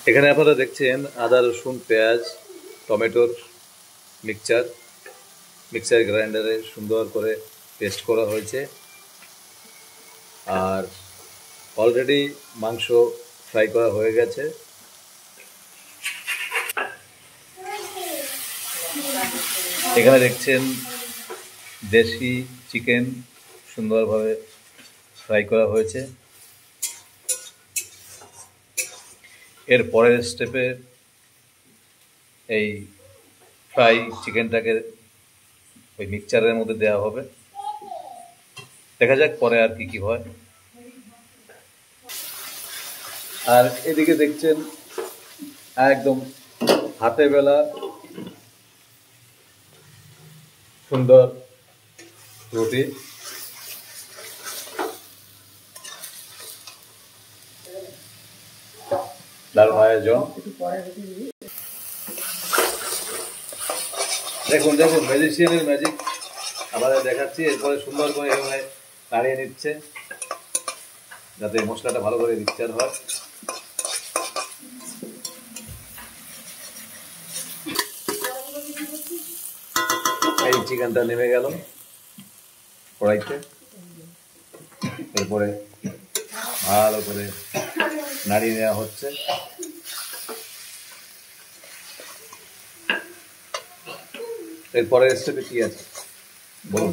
এখানে আপনারা দেখছেন আদা রসুন পেঁয়াজ টমেটোর মিক্সচার গ্রাইন্ডারে সুন্দর করে পেস্ট করা হয়েছে। আর অলরেডি মাংস ফ্রাই করা হয়ে গেছে। এখানে দেখছেন দেশি চিকেন সুন্দরভাবে ফ্রাই করা হয়েছে। এর পরের স্টেপে এই ফ্রাই চিকেনটাকে ওই মিক্সচারের মধ্যে দেওয়া হবে। দেখা যাক পরে আর কি হয়। আর এদিকে দেখছেন একদম হাতে বেলা সুন্দর রুটি। দারুণ আয়োজন। দেখুন দেখুন ম্যাজিশিয়ানের ম্যাজিক আমাদের দেখাচ্ছি। এরপরে সুন্দর করে এভাবে নাড়িয়ে নিচ্ছে যাতে মশলাটা ভালো করে মিক্সচার হয়। এই চিকেনটা নেমে গেল কড়াইতে। এরপরে ভালো করে নাড়িয়ে নেওয়া হচ্ছে। এরপরে স্টেপে কি আছে বলুন?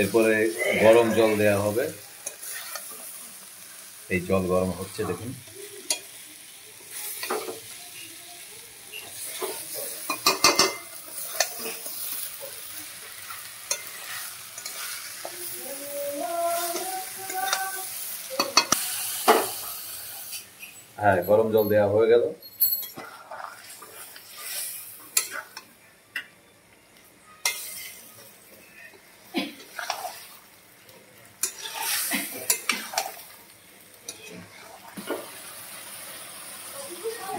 এরপরে গরম জল দেওয়া হবে। এই জল গরম হচ্ছে দেখুন। হ্যাঁ, গরম জল দেওয়া হয়ে গেল।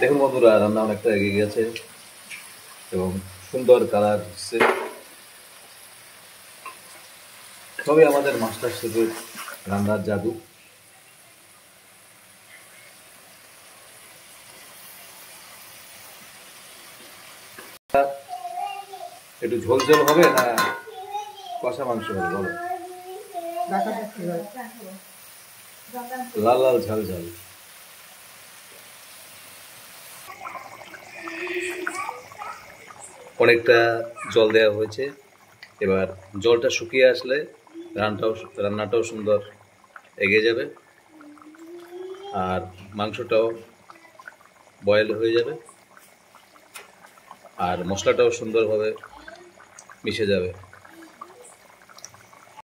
দেখুন বন্ধুরা, রান্না অনেকটা এগিয়ে গেছে এবং সুন্দর কালার হচ্ছে। সবই আমাদের মাস্টার শেফের রান্নার জাদু। একটু ঝোল ঝোল হবে না কষা মাংস হবে বলো? লাল লাল ঝাল ঝাল। অনেকটা জল দেওয়া হয়েছে। এবার জলটা শুকিয়ে আসলে রান্নাটাও সুন্দর এগিয়ে যাবে আর মাংসটাও বয়েল হয়ে যাবে আর মশলাটাও সুন্দরভাবে মিশে যাবে।